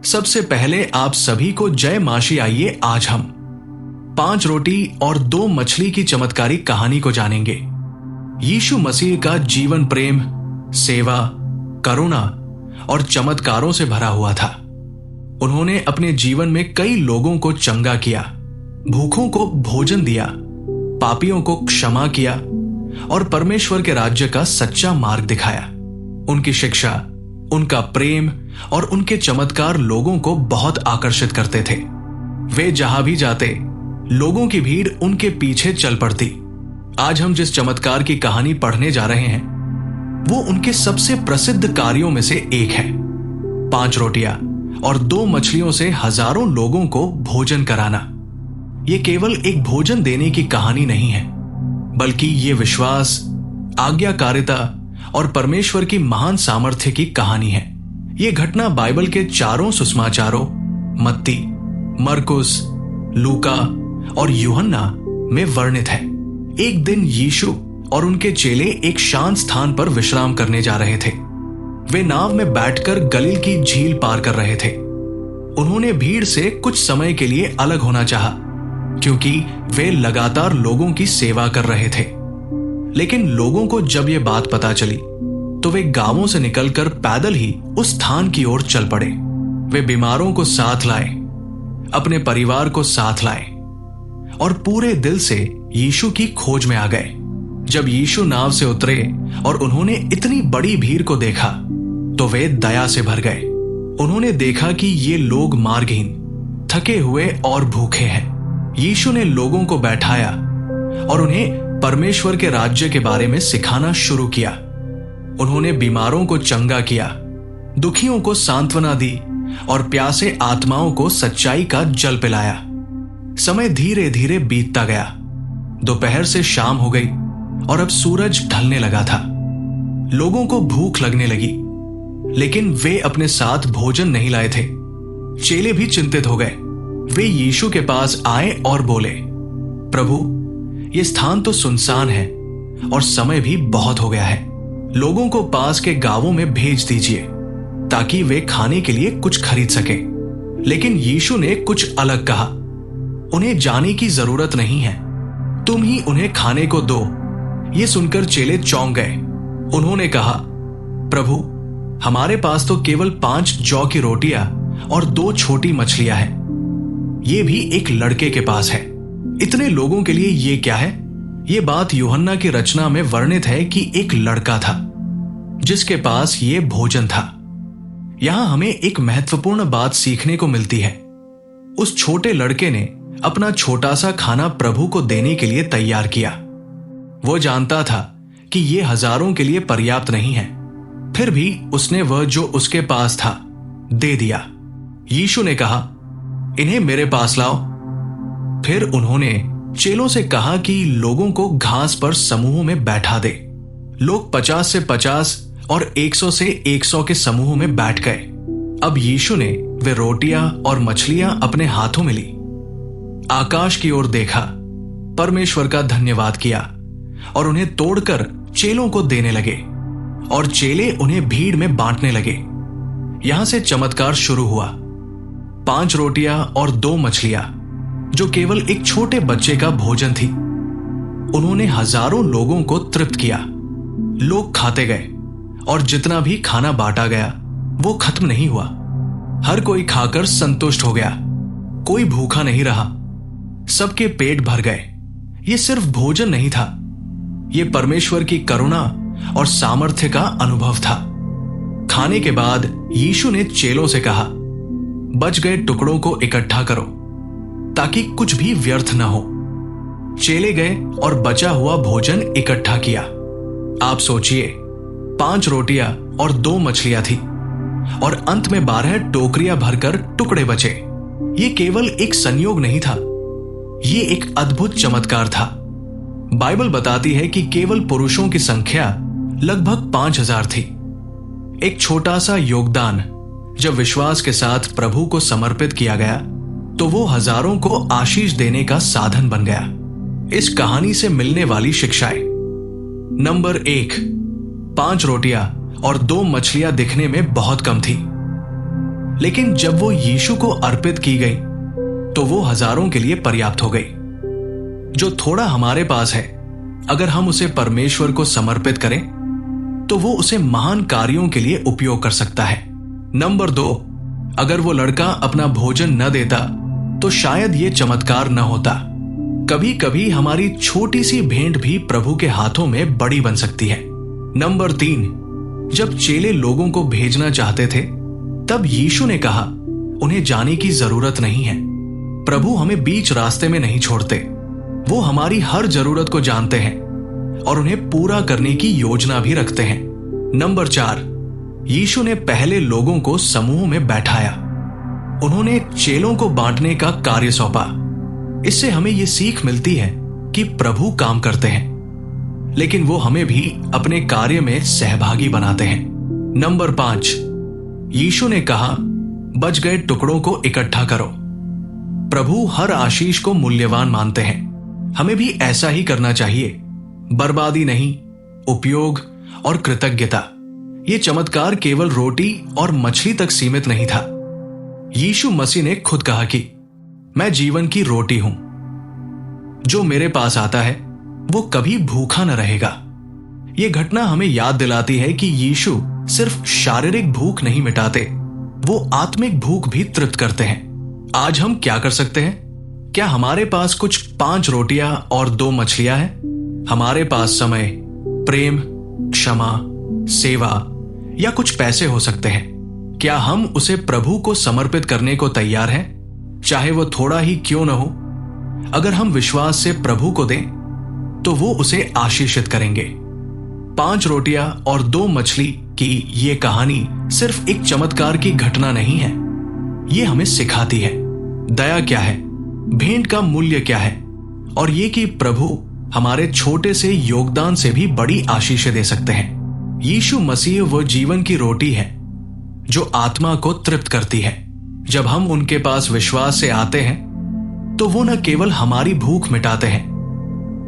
सबसे पहले आप सभी को जय माशी। आइए आज हम 5 रोटी और 2 मछली की चमत्कारिक कहानी को जानेंगे। यीशु मसीह का जीवन प्रेम, सेवा, करुणा और चमत्कारों से भरा हुआ था। उन्होंने अपने जीवन में कई लोगों को चंगा किया, भूखों को भोजन दिया, पापियों को क्षमा किया और परमेश्वर के राज्य का सच्चा मार्ग दिखाया। उनकी शिक्षा, उनका प्रेम और उनके चमत्कार लोगों को बहुत आकर्षित करते थे। वे जहां भी जाते, लोगों की भीड़ उनके पीछे चल पड़ती। आज हम जिस चमत्कार की कहानी पढ़ने जा रहे हैं, वो उनके सबसे प्रसिद्ध कार्यों में से एक है। 5 रोटियां और 2 मछलियों से हजारों लोगों को भोजन कराना। ये केवल एक भोजन देने की कहानी नहीं है, बल्कि ये विश्वास, आज्ञाकारिता और परमेश्वर की महान सामर्थ्य की कहानी है। ये घटना बाइबल के 4 सुसमाचारों मत्ती, मरकुस, लूका और यूहन्ना में वर्णित है। एक दिन यीशु और उनके चेले एक शांत स्थान पर विश्राम करने जा रहे थे। वे नाव में बैठकर गलील की झील पार कर रहे थे। उन्होंने भीड़ से कुछ समय के लिए अलग होना चाहा, क्योंकि वे लगातार लोगों की सेवा कर रहे थे। लेकिन लोगों को जब यह बात पता चली, तो वे गांवों से निकलकर पैदल ही उस स्थान की ओर चल पड़े। वे बीमारों को साथ लाए, अपने परिवार को साथ लाए और पूरे दिल से यीशु की खोज में आ गए। जब यीशु नाव से उतरे और उन्होंने इतनी बड़ी भीड़ को देखा, तो वे दया से भर गए। उन्होंने देखा कि ये लोग मार्गहीन, थके हुए और भूखे हैं। यीशु ने लोगों को बैठाया और उन्हें परमेश्वर के राज्य के बारे में सिखाना शुरू किया। उन्होंने बीमारों को चंगा किया, दुखियों को सांत्वना दी और प्यासे आत्माओं को सच्चाई का जल पिलाया। समय धीरे धीरे बीतता गया। दोपहर से शाम हो गई और अब सूरज ढलने लगा था। लोगों को भूख लगने लगी, लेकिन वे अपने साथ भोजन नहीं लाए थे। चेले भी चिंतित हो गए। वे यीशु के पास आए और बोले, प्रभु, ये स्थान तो सुनसान है और समय भी बहुत हो गया है। लोगों को पास के गांवों में भेज दीजिए, ताकि वे खाने के लिए कुछ खरीद सके। लेकिन यीशु ने कुछ अलग कहा, उन्हें जाने की जरूरत नहीं है, तुम ही उन्हें खाने को दो। ये सुनकर चेले चौंक गए। उन्होंने कहा, प्रभु, हमारे पास तो केवल 5 जौ की रोटियां और 2 छोटी मछलियां हैं। ये भी एक लड़के के पास है। इतने लोगों के लिए ये क्या है? ये बात यूहन्ना की रचना में वर्णित है कि एक लड़का था जिसके पास ये भोजन था। यहां हमें एक महत्वपूर्ण बात सीखने को मिलती है। उस छोटे लड़के ने अपना छोटा सा खाना प्रभु को देने के लिए तैयार किया। वो जानता था कि ये हजारों के लिए पर्याप्त नहीं है, फिर भी उसने वह जो उसके पास था दे दिया। यीशु ने कहा, इन्हें मेरे पास लाओ। फिर उन्होंने चेलों से कहा कि लोगों को घास पर समूहों में बैठा दे। लोग 50 से 50 और 100 से 100 के समूहों में बैठ गए। अब यीशु ने वे रोटियां और मछलियां अपने हाथों में ली, आकाश की ओर देखा, परमेश्वर का धन्यवाद किया और उन्हें तोड़कर चेलों को देने लगे, और चेले उन्हें भीड़ में बांटने लगे। यहां से चमत्कार शुरू हुआ। 5 रोटियां और 2 मछलियां, जो केवल एक छोटे बच्चे का भोजन थी, उन्होंने हजारों लोगों को तृप्त किया। लोग खाते गए और जितना भी खाना बांटा गया वो खत्म नहीं हुआ। हर कोई खाकर संतुष्ट हो गया, कोई भूखा नहीं रहा। सबके पेट भर गए। ये सिर्फ भोजन नहीं था, ये परमेश्वर की करुणा और सामर्थ्य का अनुभव था। खाने के बाद यीशु ने चेलों से कहा, बच गए टुकड़ों को इकट्ठा करो, ताकि कुछ भी व्यर्थ न हो। चेले गए और बचा हुआ भोजन इकट्ठा किया। आप सोचिए, 5 रोटियां और 2 मछलियां थी और अंत में 12 टोकरियां भरकर टुकड़े बचे। ये केवल एक संयोग नहीं था, ये एक अद्भुत चमत्कार था। बाइबल बताती है कि केवल पुरुषों की संख्या लगभग 5000 थी। एक छोटा सा योगदान जब विश्वास के साथ प्रभु को समर्पित किया गया, तो वो हजारों को आशीष देने का साधन बन गया। इस कहानी से मिलने वाली शिक्षाएं। नंबर 1, 5 रोटियां और 2 मछलियां दिखने में बहुत कम थी, लेकिन जब वो यीशु को अर्पित की गई तो वो हजारों के लिए पर्याप्त हो गई। जो थोड़ा हमारे पास है, अगर हम उसे परमेश्वर को समर्पित करें तो वो उसे महान कार्यों के लिए उपयोग कर सकता है। नंबर 2, अगर वो लड़का अपना भोजन न देता तो शायद ये चमत्कार न होता। कभी कभी हमारी छोटी सी भेंट भी प्रभु के हाथों में बड़ी बन सकती है। नंबर 3, जब चेले लोगों को भेजना चाहते थे तब यीशु ने कहा उन्हें जाने की जरूरत नहीं है। प्रभु हमें बीच रास्ते में नहीं छोड़ते। वो हमारी हर जरूरत को जानते हैं और उन्हें पूरा करने की योजना भी रखते हैं। नंबर 4, यीशु ने पहले लोगों को समूह में बैठाया। उन्होंने चेलों को बांटने का कार्य सौंपा। इससे हमें यह सीख मिलती है कि प्रभु काम करते हैं, लेकिन वो हमें भी अपने कार्य में सहभागी बनाते हैं। नंबर 5, यीशु ने कहा बच गए टुकड़ों को इकट्ठा करो। प्रभु हर आशीष को मूल्यवान मानते हैं। हमें भी ऐसा ही करना चाहिए। बर्बादी नहीं, उपयोग और कृतज्ञता। ये चमत्कार केवल रोटी और मछली तक सीमित नहीं था। यीशु मसीह ने खुद कहा कि मैं जीवन की रोटी हूं। जो मेरे पास आता है वो कभी भूखा न रहेगा। यह घटना हमें याद दिलाती है कि यीशु सिर्फ शारीरिक भूख नहीं मिटाते, वो आत्मिक भूख भी तृप्त करते हैं। आज हम क्या कर सकते हैं? क्या हमारे पास कुछ 5 रोटियां और 2 मछलियां हैं? हमारे पास समय, प्रेम, क्षमा, सेवा या कुछ पैसे हो सकते हैं। क्या हम उसे प्रभु को समर्पित करने को तैयार हैं, चाहे वो थोड़ा ही क्यों न हो? अगर हम विश्वास से प्रभु को दें तो वो उसे आशीषित करेंगे। 5 रोटियां और 2 मछली की ये कहानी सिर्फ एक चमत्कार की घटना नहीं है। ये हमें सिखाती है दया क्या है, भेंट का मूल्य क्या है, और ये कि प्रभु हमारे छोटे से योगदान से भी बड़ी आशीषें दे सकते हैं। यीशु मसीह वो जीवन की रोटी है जो आत्मा को तृप्त करती है। जब हम उनके पास विश्वास से आते हैं तो वो न केवल हमारी भूख मिटाते हैं,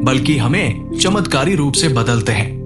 बल्कि हमें चमत्कारी रूप से बदलते हैं।